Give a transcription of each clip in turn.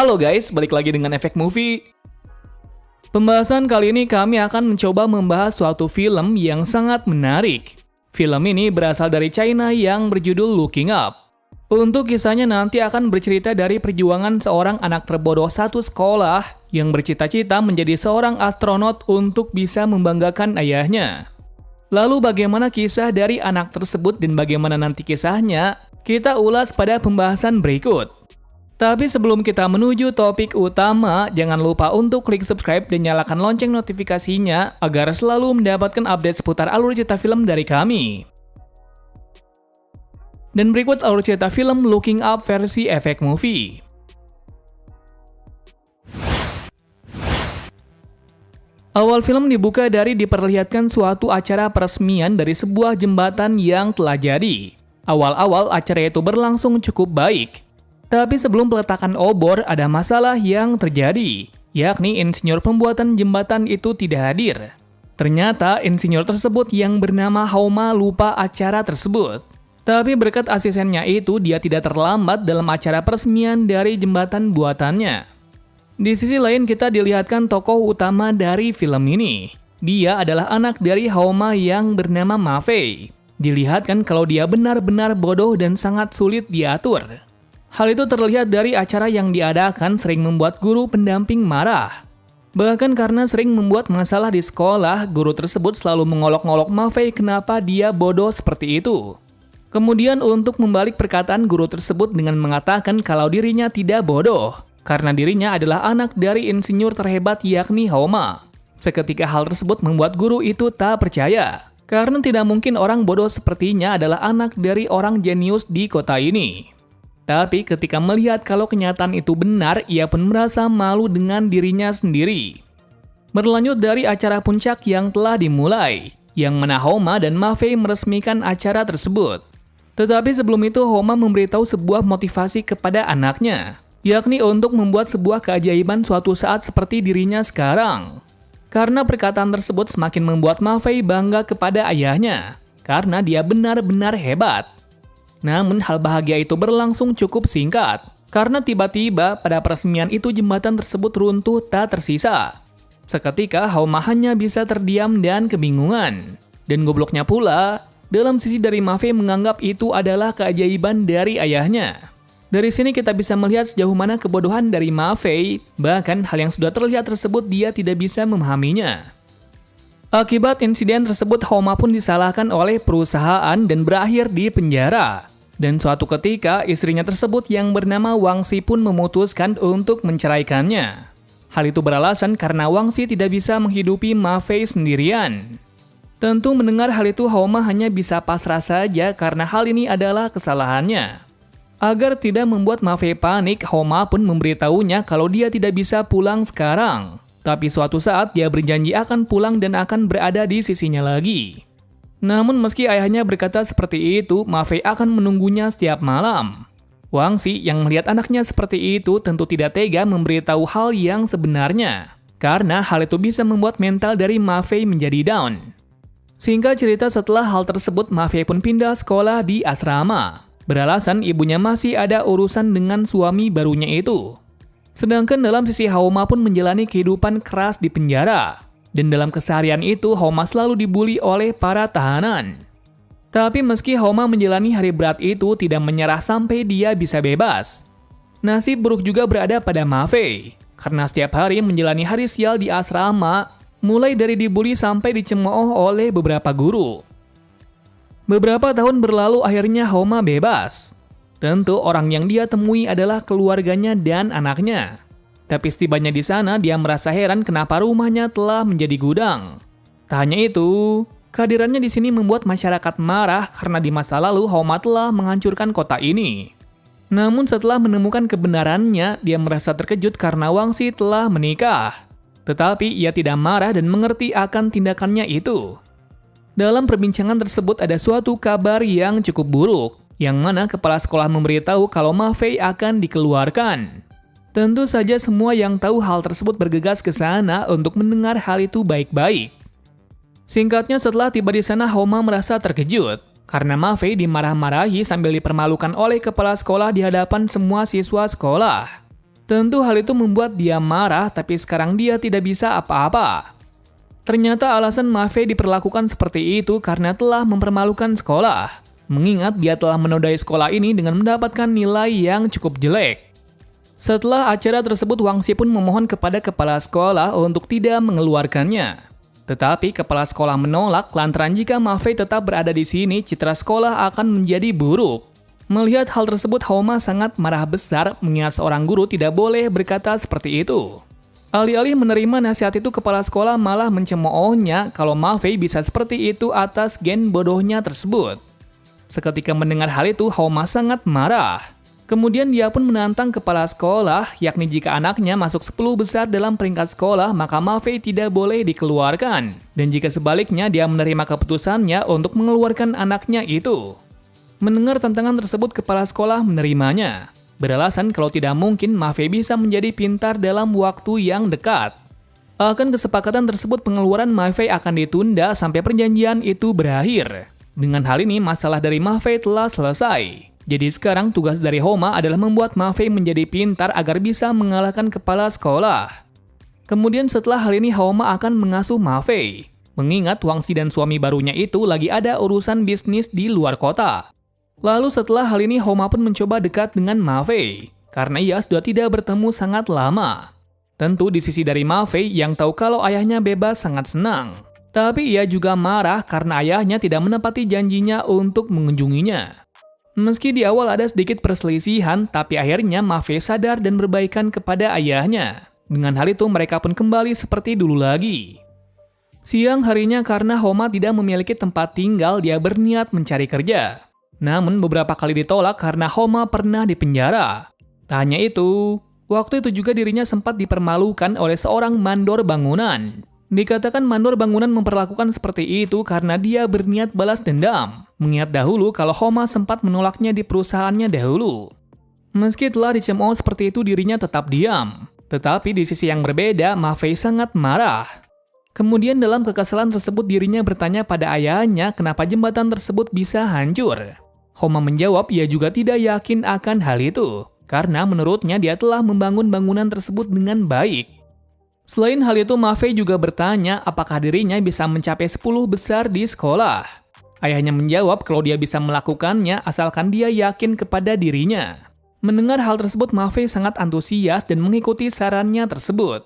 Halo guys, balik lagi dengan Efek Movie. Pembahasan kali ini kami akan mencoba membahas suatu film yang sangat menarik. Film ini berasal dari China yang berjudul Looking Up. Untuk kisahnya nanti akan bercerita dari perjuangan seorang anak terbodoh satu sekolah yang bercita-cita menjadi seorang astronot untuk bisa membanggakan ayahnya. Lalu bagaimana kisah dari anak tersebut dan bagaimana nanti kisahnya, kita ulas pada pembahasan berikut. Tapi sebelum kita menuju topik utama, jangan lupa untuk klik subscribe dan nyalakan lonceng notifikasinya agar selalu mendapatkan update seputar alur cerita film dari kami. Dan berikut alur cerita film Looking Up versi Efek Movie. Awal film dibuka dari diperlihatkan suatu acara peresmian dari sebuah jembatan yang telah jadi. Awal-awal acara itu berlangsung cukup baik. Tapi sebelum peletakan obor, ada masalah yang terjadi, yakni insinyur pembuatan jembatan itu tidak hadir. Ternyata insinyur tersebut yang bernama Haoma lupa acara tersebut. Tapi berkat asistennya itu, dia tidak terlambat dalam acara peresmian dari jembatan buatannya. Di sisi lain kita dilihatkan tokoh utama dari film ini. Dia adalah anak dari Haoma yang bernama Ma Fei. Dilihatkan kalau dia benar-benar bodoh dan sangat sulit diatur. Hal itu terlihat dari acara yang diadakan sering membuat guru pendamping marah. Bahkan karena sering membuat masalah di sekolah, guru tersebut selalu mengolok-ngolok Ma Fei kenapa dia bodoh seperti itu. Kemudian untuk membalik perkataan guru tersebut dengan mengatakan kalau dirinya tidak bodoh, karena dirinya adalah anak dari insinyur terhebat yakni Haoma. Seketika hal tersebut membuat guru itu tak percaya, karena tidak mungkin orang bodoh sepertinya adalah anak dari orang jenius di kota ini. Tapi ketika melihat kalau kenyataan itu benar, ia pun merasa malu dengan dirinya sendiri. Berlanjut dari acara puncak yang telah dimulai, yang mana Haoma dan Ma Fei meresmikan acara tersebut. Tetapi sebelum itu Haoma memberitahu sebuah motivasi kepada anaknya, yakni untuk membuat sebuah keajaiban suatu saat seperti dirinya sekarang. Karena perkataan tersebut semakin membuat Ma Fei bangga kepada ayahnya, karena dia benar-benar hebat. Namun hal bahagia itu berlangsung cukup singkat, karena tiba-tiba pada peresmian itu jembatan tersebut runtuh tak tersisa. Seketika Haoma hanya bisa terdiam dan kebingungan. Dan gobloknya pula, dalam sisi dari Ma Fei menganggap itu adalah keajaiban dari ayahnya. Dari sini kita bisa melihat sejauh mana kebodohan dari Ma Fei, bahkan hal yang sudah terlihat tersebut dia tidak bisa memahaminya. Akibat insiden tersebut, Haoma pun disalahkan oleh perusahaan dan berakhir di penjara. Dan suatu ketika, istrinya tersebut yang bernama Wang Xi pun memutuskan untuk menceraikannya. Hal itu beralasan karena Wang Xi tidak bisa menghidupi Ma Fei sendirian. Tentu mendengar hal itu, Haoma hanya bisa pasrah saja karena hal ini adalah kesalahannya. Agar tidak membuat Ma Fei panik, Haoma pun memberitahunya kalau dia tidak bisa pulang sekarang. Tapi suatu saat dia berjanji akan pulang dan akan berada di sisinya lagi. Namun meski ayahnya berkata seperti itu, Ma Fei akan menunggunya setiap malam. Wang Xi yang melihat anaknya seperti itu tentu tidak tega memberitahu hal yang sebenarnya. Karena hal itu bisa membuat mental dari Ma Fei menjadi down. Singkat cerita, setelah hal tersebut Ma Fei pun pindah sekolah di asrama. Beralasan ibunya masih ada urusan dengan suami barunya itu. Sedangkan dalam sisi Haoma pun menjalani kehidupan keras di penjara. Dan dalam keseharian itu, Haoma selalu dibully oleh para tahanan. Tapi meski Haoma menjalani hari berat itu, tidak menyerah sampai dia bisa bebas. Nasib buruk juga berada pada Ma Fei, karena setiap hari menjalani hari sial di asrama, mulai dari dibully sampai dicemooh oleh beberapa guru. Beberapa tahun berlalu, akhirnya Haoma bebas. Tentu orang yang dia temui adalah keluarganya dan anaknya. Tapi setibanya di sana, dia merasa heran kenapa rumahnya telah menjadi gudang. Tak hanya itu, kehadirannya di sini membuat masyarakat marah karena di masa lalu Haoma telah menghancurkan kota ini. Namun setelah menemukan kebenarannya, dia merasa terkejut karena Wang Xi telah menikah. Tetapi ia tidak marah dan mengerti akan tindakannya itu. Dalam perbincangan tersebut ada suatu kabar yang cukup buruk, yang mana kepala sekolah memberitahu kalau Ma Fei akan dikeluarkan. Tentu saja semua yang tahu hal tersebut bergegas ke sana untuk mendengar hal itu baik-baik. Singkatnya, setelah tiba di sana, Haoma merasa terkejut karena Ma Fei dimarah-marahi sambil dipermalukan oleh kepala sekolah di hadapan semua siswa sekolah. Tentu hal itu membuat dia marah, tapi sekarang dia tidak bisa apa-apa. Ternyata alasan Ma Fei diperlakukan seperti itu karena telah mempermalukan sekolah. Mengingat dia telah menodai sekolah ini dengan mendapatkan nilai yang cukup jelek. Setelah acara tersebut, Wang Xi pun memohon kepada kepala sekolah untuk tidak mengeluarkannya. Tetapi kepala sekolah menolak lantaran jika Ma Fei tetap berada di sini, citra sekolah akan menjadi buruk. Melihat hal tersebut, Homa sangat marah besar mengingat seorang guru tidak boleh berkata seperti itu. Alih-alih menerima nasihat itu, kepala sekolah malah mencemoohnya kalau Ma Fei bisa seperti itu atas gen bodohnya tersebut. Seketika mendengar hal itu, Homa sangat marah. Kemudian dia pun menantang kepala sekolah, yakni jika anaknya masuk 10 besar dalam peringkat sekolah, maka Ma Fei tidak boleh dikeluarkan. Dan jika sebaliknya, dia menerima keputusannya untuk mengeluarkan anaknya itu. Mendengar tantangan tersebut, kepala sekolah menerimanya. Beralasan kalau tidak mungkin Ma Fei bisa menjadi pintar dalam waktu yang dekat. Akan kesepakatan tersebut, pengeluaran Ma Fei akan ditunda sampai perjanjian itu berakhir. Dengan hal ini, masalah dari Ma Fei telah selesai. Jadi sekarang tugas dari Homa adalah membuat Ma Fei menjadi pintar agar bisa mengalahkan kepala sekolah. Kemudian setelah hal ini, Homa akan mengasuh Ma Fei. Mengingat Wang Xi dan suami barunya itu lagi ada urusan bisnis di luar kota. Lalu setelah hal ini, Homa pun mencoba dekat dengan Ma Fei. Karena ia sudah tidak bertemu sangat lama. Tentu di sisi dari Ma Fei yang tahu kalau ayahnya bebas sangat senang. Tapi ia juga marah karena ayahnya tidak menepati janjinya untuk mengunjunginya. Meski di awal ada sedikit perselisihan, tapi akhirnya Ma Fei sadar dan berbaikan kepada ayahnya. Dengan hal itu mereka pun kembali seperti dulu lagi. Siang harinya karena Homa tidak memiliki tempat tinggal, dia berniat mencari kerja. Namun beberapa kali ditolak karena Homa pernah dipenjara. Tak hanya itu, waktu itu juga dirinya sempat dipermalukan oleh seorang mandor bangunan. Dikatakan mandor bangunan memperlakukan seperti itu karena dia berniat balas dendam. Mengingat dahulu kalau Homa sempat menolaknya di perusahaannya dahulu. Meski telah dicemooh seperti itu, dirinya tetap diam. Tetapi di sisi yang berbeda, Ma Fei sangat marah. Kemudian dalam kekesalan tersebut, dirinya bertanya pada ayahnya kenapa jembatan tersebut bisa hancur. Homa menjawab ia juga tidak yakin akan hal itu. Karena menurutnya dia telah membangun bangunan tersebut dengan baik. Selain hal itu, Ma Fei juga bertanya apakah dirinya bisa mencapai 10 besar di sekolah. Ayahnya menjawab kalau dia bisa melakukannya asalkan dia yakin kepada dirinya. Mendengar hal tersebut, Ma Fei sangat antusias dan mengikuti sarannya tersebut.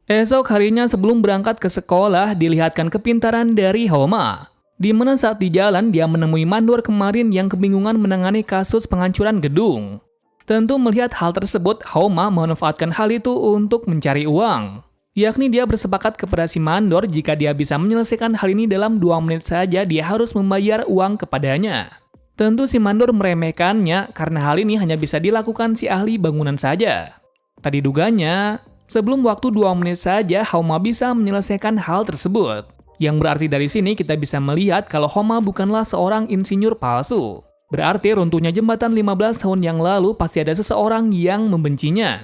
Esok harinya sebelum berangkat ke sekolah, dilihatkan kepintaran dari Homa. Di mana saat di jalan, dia menemui mandor kemarin yang kebingungan menangani kasus penghancuran gedung. Tentu melihat hal tersebut, Homa memanfaatkan hal itu untuk mencari uang. Yakni dia bersepakat kepada si mandor jika dia bisa menyelesaikan hal ini dalam 2 menit saja, dia harus membayar uang kepadanya. Tentu si mandor meremehkannya karena hal ini hanya bisa dilakukan si ahli bangunan saja. Tadi duganya, sebelum waktu 2 menit saja, Homa bisa menyelesaikan hal tersebut. Yang berarti dari sini kita bisa melihat kalau Homa bukanlah seorang insinyur palsu. Berarti runtuhnya jembatan 15 tahun yang lalu pasti ada seseorang yang membencinya.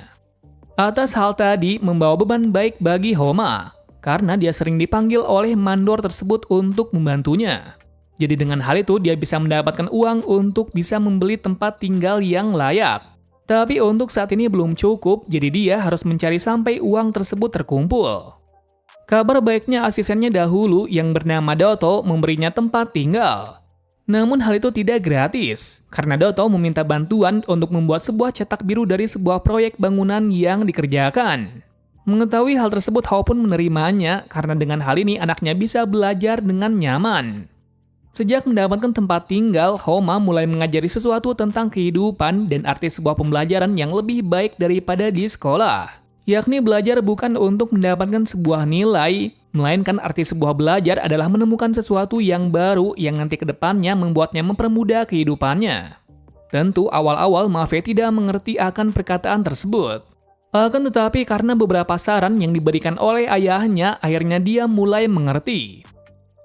Atas hal tadi membawa beban baik bagi Homa, karena dia sering dipanggil oleh mandor tersebut untuk membantunya. Jadi dengan hal itu dia bisa mendapatkan uang untuk bisa membeli tempat tinggal yang layak. Tapi untuk saat ini belum cukup, jadi dia harus mencari sampai uang tersebut terkumpul. Kabar baiknya asistennya dahulu yang bernama Doto memberinya tempat tinggal. Namun hal itu tidak gratis, karena Doto meminta bantuan untuk membuat sebuah cetak biru dari sebuah proyek bangunan yang dikerjakan. Mengetahui hal tersebut, Hao pun menerimanya karena dengan hal ini anaknya bisa belajar dengan nyaman. Sejak mendapatkan tempat tinggal, Homa mulai mengajari sesuatu tentang kehidupan dan arti sebuah pembelajaran yang lebih baik daripada di sekolah. Yakni belajar bukan untuk mendapatkan sebuah nilai, melainkan arti sebuah belajar adalah menemukan sesuatu yang baru yang nanti ke depannya membuatnya mempermudah kehidupannya. Tentu awal-awal Ma Fei tidak mengerti akan perkataan tersebut. Akan tetapi karena beberapa saran yang diberikan oleh ayahnya, akhirnya dia mulai mengerti.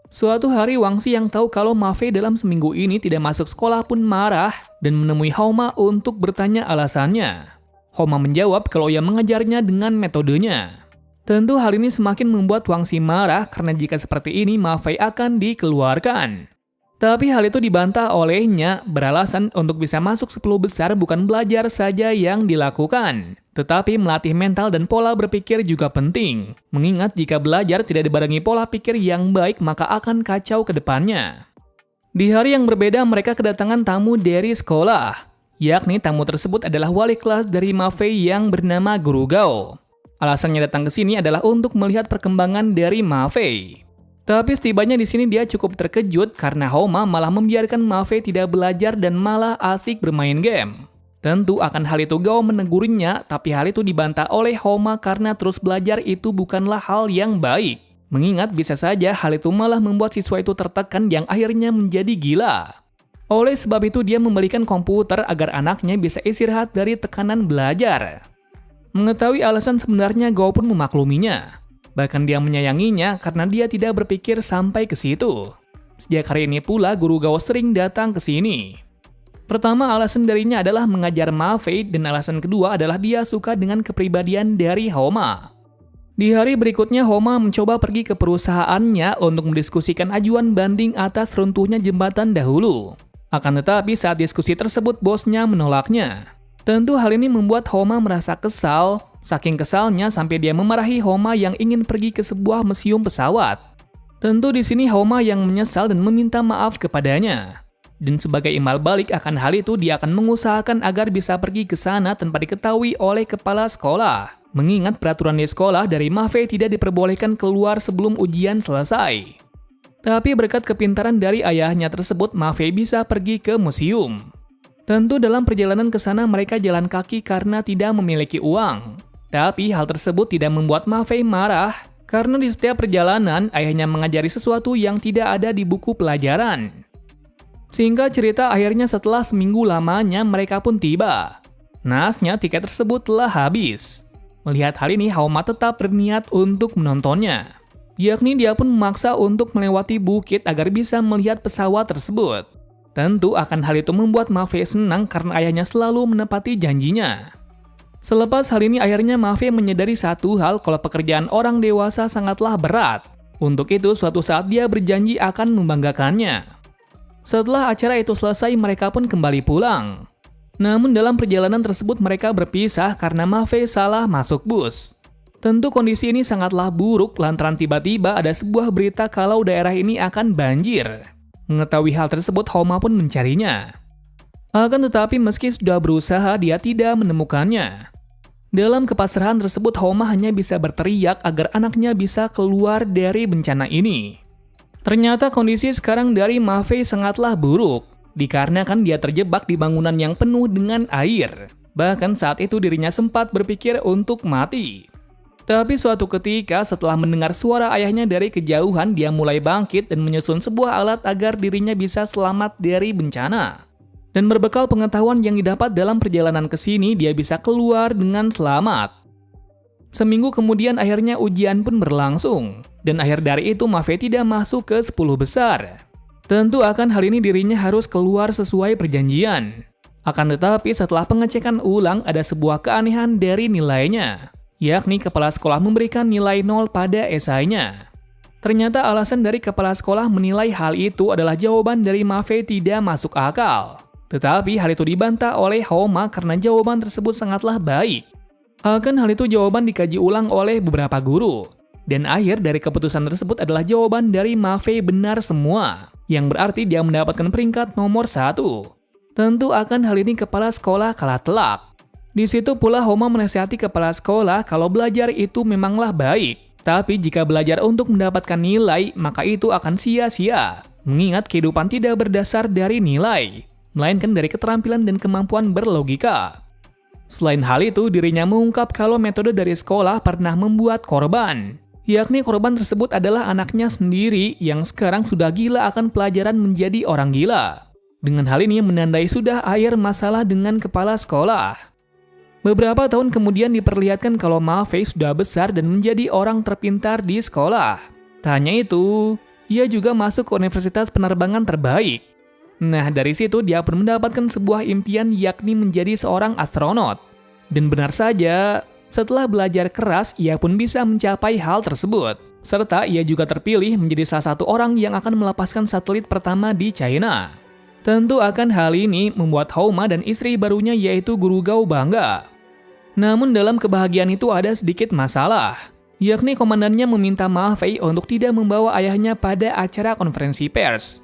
Suatu hari Wang Xi yang tahu kalau Ma Fei dalam seminggu ini tidak masuk sekolah pun marah dan menemui Homa untuk bertanya alasannya. Homa menjawab kalau ia mengajarnya dengan metodenya. Tentu hal ini semakin membuat Wang Xi marah karena jika seperti ini Ma Fei akan dikeluarkan. Tapi hal itu dibantah olehnya beralasan untuk bisa masuk 10 besar bukan belajar saja yang dilakukan. Tetapi melatih mental dan pola berpikir juga penting, mengingat jika belajar tidak dibarengi pola pikir yang baik maka akan kacau ke depannya. Di hari yang berbeda mereka kedatangan tamu dari sekolah, yakni tamu tersebut adalah wali kelas dari Ma Fei yang bernama Guru Gao. Alasannya datang ke sini adalah untuk melihat perkembangan dari Ma Fei. Tapi setibanya di sini dia cukup terkejut karena Homa malah membiarkan Ma Fei tidak belajar dan malah asik bermain game. Tentu akan hal itu Gao menegurinya, tapi hal itu dibantah oleh Homa karena terus belajar itu bukanlah hal yang baik. Mengingat bisa saja hal itu malah membuat siswa itu tertekan yang akhirnya menjadi gila. Oleh sebab itu dia membelikan komputer agar anaknya bisa istirahat dari tekanan belajar. Mengetahui alasan sebenarnya Gao pun memakluminya. Bahkan dia menyayanginya karena dia tidak berpikir sampai ke situ. Sejak hari ini pula Guru Gao sering datang ke sini. Pertama, alasan darinya adalah mengajar Ma Fei dan alasan kedua adalah dia suka dengan kepribadian dari Homa. Di hari berikutnya, Homa mencoba pergi ke perusahaannya untuk mendiskusikan ajuan banding atas runtuhnya jembatan dahulu. Akan tetapi saat diskusi tersebut bosnya menolaknya. Tentu hal ini membuat Homa merasa kesal, saking kesalnya sampai dia memarahi Homa yang ingin pergi ke sebuah museum pesawat. Tentu di sini Homa yang menyesal dan meminta maaf kepadanya. Dan sebagai imbal balik akan hal itu dia akan mengusahakan agar bisa pergi ke sana tanpa diketahui oleh kepala sekolah. Mengingat peraturan di sekolah dari Ma Fei tidak diperbolehkan keluar sebelum ujian selesai. Tapi berkat kepintaran dari ayahnya tersebut, Ma Fei bisa pergi ke museum. Tentu dalam perjalanan ke sana mereka jalan kaki karena tidak memiliki uang. Tapi hal tersebut tidak membuat Ma Fei marah karena di setiap perjalanan ayahnya mengajari sesuatu yang tidak ada di buku pelajaran. Singkat cerita, akhirnya setelah seminggu lamanya mereka pun tiba. Naasnya tiket tersebut telah habis. Melihat hal ini, Homa tetap berniat untuk menontonnya. Yakni dia pun memaksa untuk melewati bukit agar bisa melihat pesawat tersebut. Tentu akan hal itu membuat Ma Fei senang karena ayahnya selalu menepati janjinya. Selepas hal ini akhirnya Ma Fei menyadari satu hal kalau pekerjaan orang dewasa sangatlah berat. Untuk itu suatu saat dia berjanji akan membanggakannya. Setelah acara itu selesai, mereka pun kembali pulang. Namun dalam perjalanan tersebut mereka berpisah karena Ma Fei salah masuk bus. Tentu kondisi ini sangatlah buruk lantaran tiba-tiba ada sebuah berita kalau daerah ini akan banjir. Mengetahui hal tersebut, Homa pun mencarinya. Akan tetapi meski sudah berusaha, dia tidak menemukannya. Dalam kepasrahan tersebut, Homa hanya bisa berteriak agar anaknya bisa keluar dari bencana ini. Ternyata kondisi sekarang dari Ma Fei sangatlah buruk, dikarenakan dia terjebak di bangunan yang penuh dengan air. Bahkan saat itu dirinya sempat berpikir untuk mati. Tapi suatu ketika setelah mendengar suara ayahnya dari kejauhan, dia mulai bangkit dan menyusun sebuah alat agar dirinya bisa selamat dari bencana. Dan berbekal pengetahuan yang didapat dalam perjalanan ke sini, dia bisa keluar dengan selamat. Seminggu kemudian akhirnya ujian pun berlangsung. Dan akhir dari itu Ma Fei tidak masuk ke 10 besar. Tentu akan hal ini dirinya harus keluar sesuai perjanjian. Akan tetapi setelah pengecekan ulang ada sebuah keanehan dari nilainya. Yakni kepala sekolah memberikan nilai 0 pada esainya. Ternyata alasan dari kepala sekolah menilai hal itu adalah jawaban dari Ma Fei tidak masuk akal. Tetapi hal itu dibantah oleh Homa karena jawaban tersebut sangatlah baik. Akan hal itu jawaban dikaji ulang oleh beberapa guru. Dan akhir dari keputusan tersebut adalah jawaban dari Ma Fei benar semua, yang berarti dia mendapatkan peringkat nomor 1. Tentu akan hal ini kepala sekolah kalah telak. Di situ pula Homa menasihati kepala sekolah kalau belajar itu memanglah baik, tapi jika belajar untuk mendapatkan nilai, maka itu akan sia-sia. Mengingat kehidupan tidak berdasar dari nilai, melainkan dari keterampilan dan kemampuan berlogika. Selain hal itu, dirinya mengungkap kalau metode dari sekolah pernah membuat korban. Yakni korban tersebut adalah anaknya sendiri yang sekarang sudah gila akan pelajaran menjadi orang gila. Dengan hal ini menandai sudah akhir masalah dengan kepala sekolah. Beberapa tahun kemudian diperlihatkan kalau Ma Fei sudah besar dan menjadi orang terpintar di sekolah. Tak hanya itu, ia juga masuk ke universitas penerbangan terbaik. Nah, dari situ dia pun mendapatkan sebuah impian yakni menjadi seorang astronot. Dan benar saja, setelah belajar keras, ia pun bisa mencapai hal tersebut. Serta ia juga terpilih menjadi salah satu orang yang akan melepaskan satelit pertama di China. Tentu akan hal ini membuat Homa dan istri barunya yaitu Guru Gao bangga. Namun dalam kebahagiaan itu ada sedikit masalah, yakni komandannya meminta Ma Fei untuk tidak membawa ayahnya pada acara konferensi pers.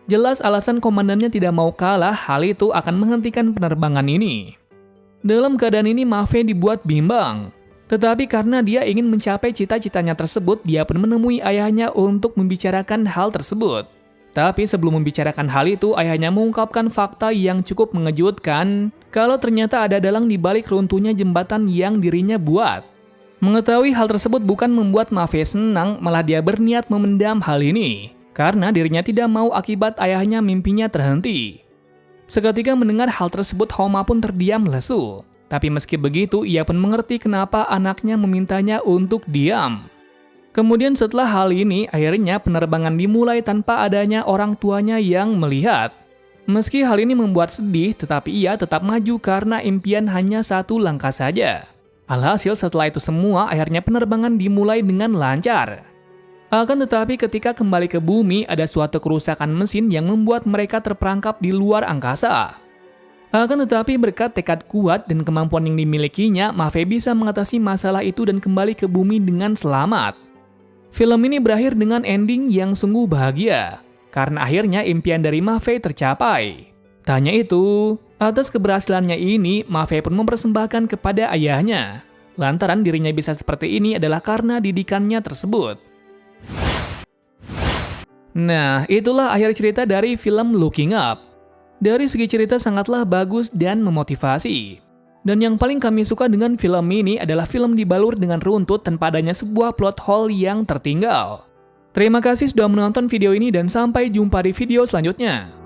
Jelas alasan komandannya tidak mau kalah, hal itu akan menghentikan penerbangan ini. Dalam keadaan ini Ma Fei dibuat bimbang. Tetapi karena dia ingin mencapai cita-citanya tersebut, dia pun menemui ayahnya untuk membicarakan hal tersebut. Tapi sebelum membicarakan hal itu, ayahnya mengungkapkan fakta yang cukup mengejutkan kalau ternyata ada dalang di balik runtuhnya jembatan yang dirinya buat. Mengetahui hal tersebut bukan membuat Ma Fei senang, malah dia berniat memendam hal ini. Karena dirinya tidak mau akibat ayahnya mimpinya terhenti. Seketika mendengar hal tersebut, Homa pun terdiam lesu. Tapi meski begitu, ia pun mengerti kenapa anaknya memintanya untuk diam. Kemudian setelah hal ini, akhirnya penerbangan dimulai tanpa adanya orang tuanya yang melihat. Meski hal ini membuat sedih, tetapi ia tetap maju karena impian hanya satu langkah saja. Alhasil setelah itu semua, akhirnya penerbangan dimulai dengan lancar. Akan tetapi ketika kembali ke bumi, ada suatu kerusakan mesin yang membuat mereka terperangkap di luar angkasa. Akan tetapi berkat tekad kuat dan kemampuan yang dimilikinya, Ma Fei bisa mengatasi masalah itu dan kembali ke bumi dengan selamat. Film ini berakhir dengan ending yang sungguh bahagia, karena akhirnya impian dari Ma Fei tercapai. Tak hanya itu, atas keberhasilannya ini, Ma Fei pun mempersembahkan kepada ayahnya. Lantaran dirinya bisa seperti ini adalah karena didikannya tersebut. Nah, itulah akhir cerita dari film Looking Up. Dari segi cerita sangatlah bagus dan memotivasi. Dan yang paling kami suka dengan film ini adalah film dibalur dengan runtut tanpa adanya sebuah plot hole yang tertinggal. Terima kasih sudah menonton video ini dan sampai jumpa di video selanjutnya.